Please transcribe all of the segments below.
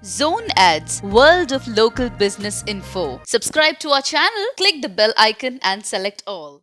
Zone Ads, World of Local Business Info. Subscribe to our channel, click the bell icon and select all.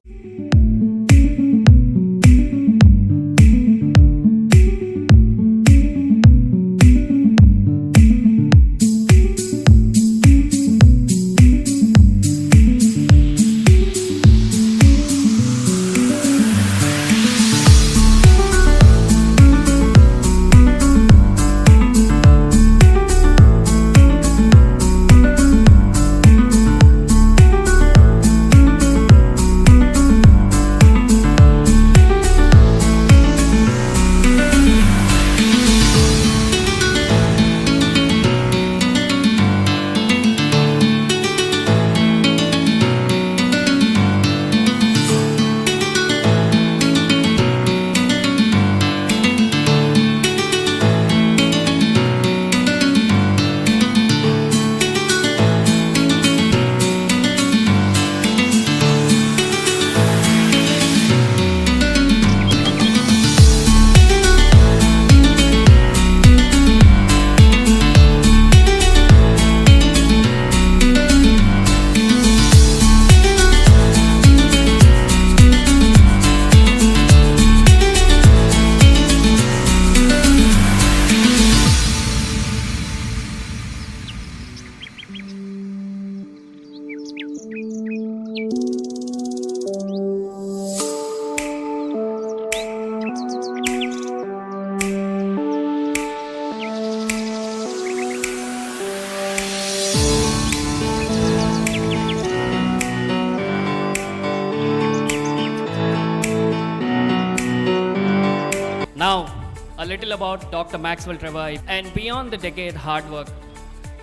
Now, a little about Dr. Maxwell Trevor and beyond the decade hard work,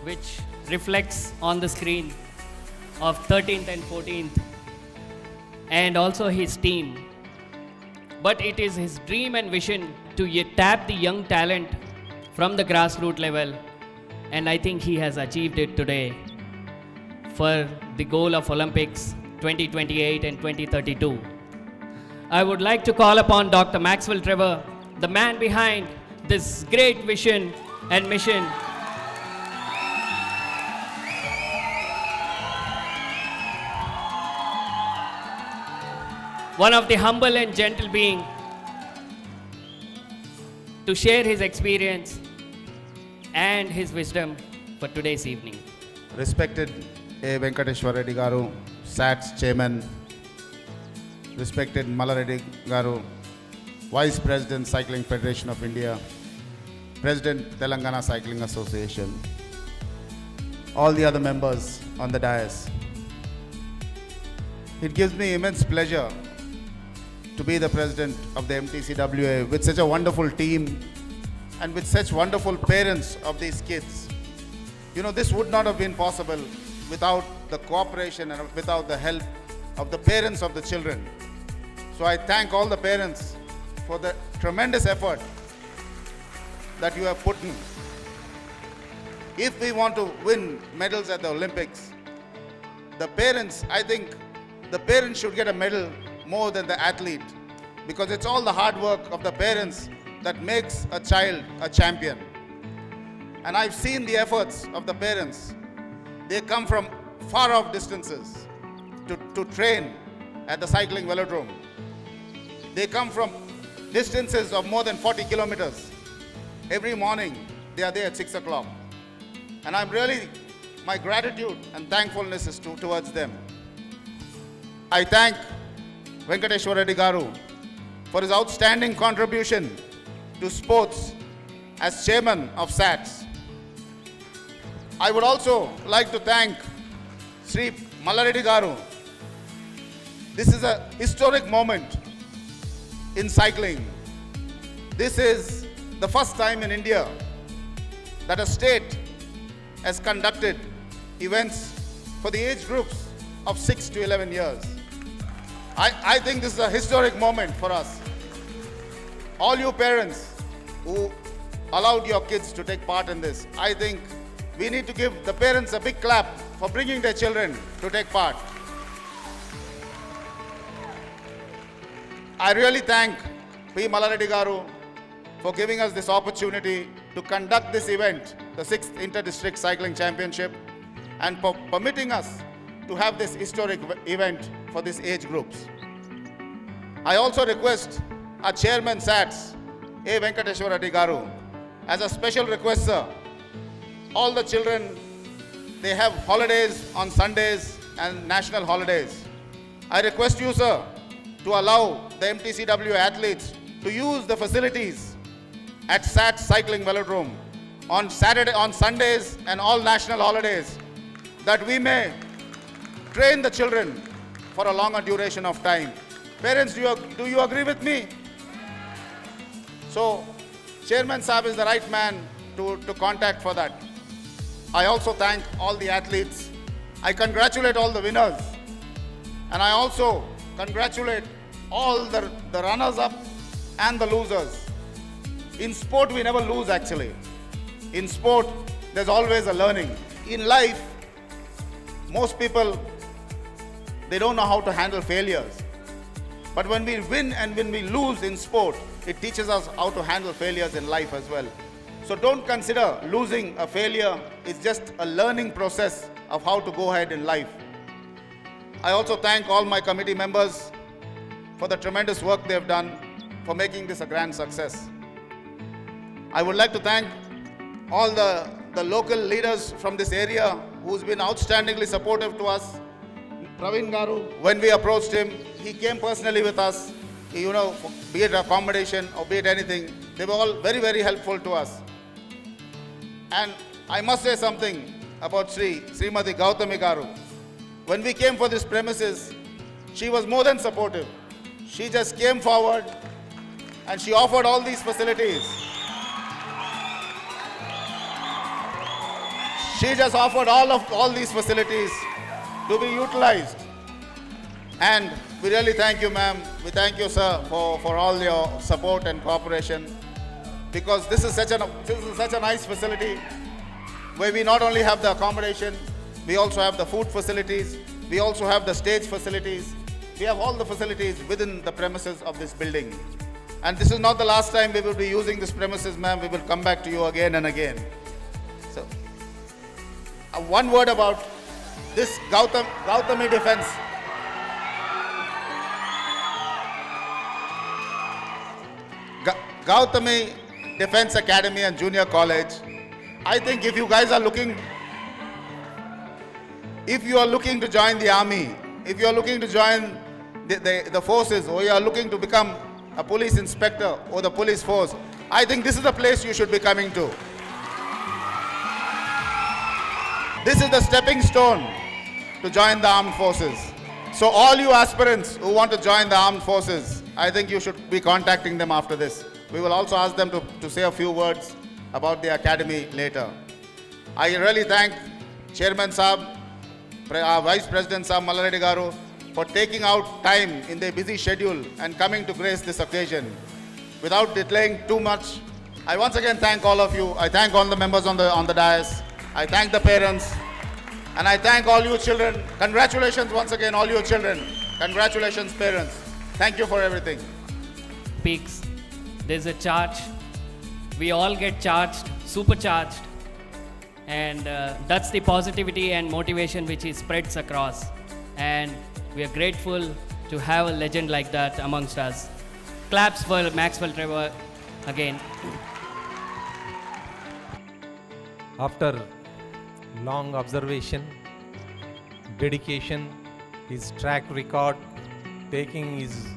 which reflects on the screen of 13th and 14th, and also his team. But it is his dream and vision to tap the young talent from the grassroots level, and I think he has achieved it today for the goal of Olympics 2028 and 2032. I would like to call upon Dr. Maxwell Trevor, the man behind this great vision and mission. One of the humble and gentle being, to share his experience and his wisdom for today's evening. Respected A. Venkateshwar Reddy Garu, SATS Chairman, respected Malla Reddy Garu, Vice President, Cycling Federation of India, President, Telangana Cycling Association, all the other members on the dais. It gives me immense pleasure to be the president of the MTCWA with such a wonderful team and with such wonderful parents of these kids. You know, this would not have been possible without the cooperation and without the help of the parents of the children. So I thank all the parents for the tremendous effort that you have put in. If we want to win medals at the Olympics, the parents, I think the parents should get a medal more than the athlete, because it's all the hard work of the parents that makes a child a champion. And I've seen the efforts of the parents. They come from far off distances to train at the cycling velodrome. They come from distances of more than 40 kilometers. Every morning, they are there at 6 o'clock. And my gratitude and thankfulness is towards them. I thank Venkateshwar Reddy Garu for his outstanding contribution to sports as chairman of SATS. I would also like to thank Sri Malla Reddy Garu. This is a historic moment in cycling. This is the first time in India that a state has conducted events for the age groups of 6 to 11 years. I think this is a historic moment for us. All you parents who allowed your kids to take part in this, I think we need to give the parents a big clap for bringing their children to take part. I really thank P. Malla Reddy Garu for giving us this opportunity to conduct this event, the 6th Inter-District Cycling Championship, and for permitting us to have this historic event for these age groups. I also request our chairman SATS, A. Venkateshwar Reddy Garu, as a special request, sir, all the children, they have holidays on Sundays and national holidays. I request you, sir, to allow the MTCW athletes to use the facilities at SATS Cycling Velodrome on Sundays and all national holidays, that we may train the children for a longer duration of time. Parents, do you agree with me? So, Chairman Saab is the right man to contact for that. I also thank all the athletes. I congratulate all the winners. And I also congratulate all the runners-up and the losers. In sport, we never lose actually. In sport, there's always a learning. In life, most people, they don't know how to handle failures. But when we win and when we lose in sport, it teaches us how to handle failures in life as well. So don't consider losing a failure. It's just a learning process of how to go ahead in life. I also thank all my committee members for the tremendous work they've done for making this a grand success. I would like to thank all the local leaders from this area who's been outstandingly supportive to us. Praveen Garu, when we approached him, he came personally with us. You know, be it accommodation or be it anything, they were all very, very helpful to us. And I must say something about Srimati Gautami Garu. When we came for this premises, she was more than supportive. She just came forward and she offered all these facilities. She just offered all these facilities to be utilized. And we really thank you, ma'am. We thank you, sir, for all your support and cooperation. Because this is such a nice facility where we not only have the accommodation, we also have the food facilities, we also have the stage facilities. We have all the facilities within the premises of this building. And this is not the last time we will be using this premises, ma'am. We will come back to you again and again. So, one word about this Gautami Defense. Gautami Defense Academy and Junior College. I think if you guys are looking, if you are looking to join the army, if you are looking to join the forces, or you are looking to become a police inspector or the police force, I think this is the place you should be coming to. This is the stepping stone to join the armed forces. So all you aspirants who want to join the armed forces, I think you should be contacting them after this. We will also ask them to say a few words about the academy later. I really thank Chairman Saab, Vice President Saab Mallareddy Garu for taking out time in their busy schedule and coming to grace this occasion. Without delaying too much, I once again thank all of you. I thank all the members on the dais. I thank the parents. And I thank all you children. Congratulations once again, all you children. Congratulations, parents. Thank you for everything. Peaks, there's a charge. We all get charged, supercharged. And that's the positivity and motivation which it spreads across. And we are grateful to have a legend like that amongst us. Claps for Maxwell Trevor again. After long observation, dedication, his track record, taking his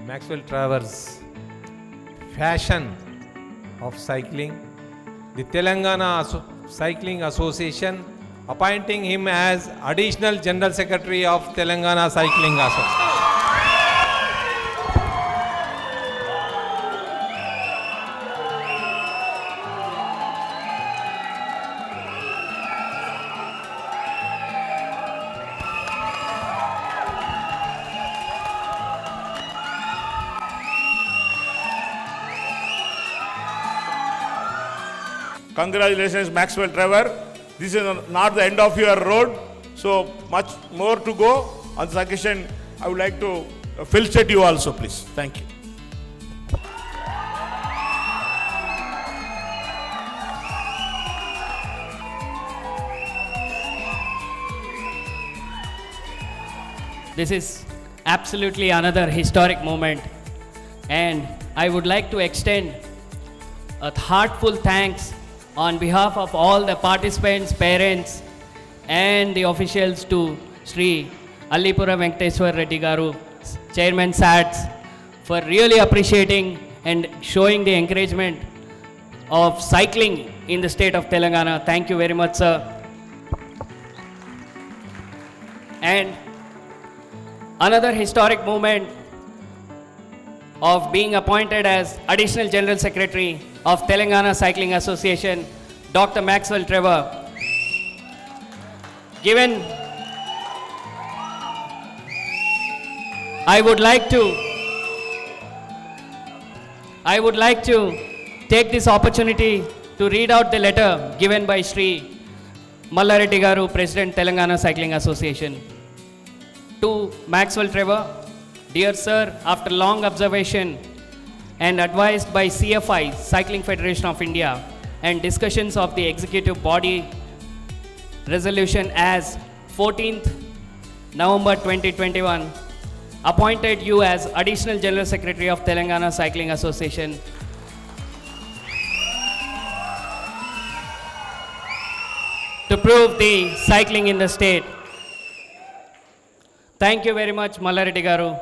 Maxwell Trevor's fashion of cycling, the Telangana Cycling Association appointing him as Additional General Secretary of Telangana Cycling Association. Congratulations, Maxwell Trevor. This is not the end of your road, so much more to go. On this occasion, I would like to felicitate you also, please. Thank you. This is absolutely another historic moment, and I would like to extend a heartful thanks on behalf of all the participants, parents, and the officials to Sri Allipura Venkateswar Reddy Garu, Chairman SATS, for really appreciating and showing the encouragement of cycling in the state of Telangana. Thank you very much, sir. And another historic moment of being appointed as Additional General Secretary of Telangana Cycling Association, Dr. Maxwell Trevor. Given, I would like to take this opportunity to read out the letter given by Sri Mallareddy Garu, President Telangana Cycling Association. To Maxwell Trevor, dear sir, after long observation and advised by CFI, Cycling Federation of India, and discussions of the executive body resolution as 14th November 2021, appointed you as Additional General Secretary of Telangana Cycling Association. To prove the cycling in the state. Thank you very much, Mallareddy Garu.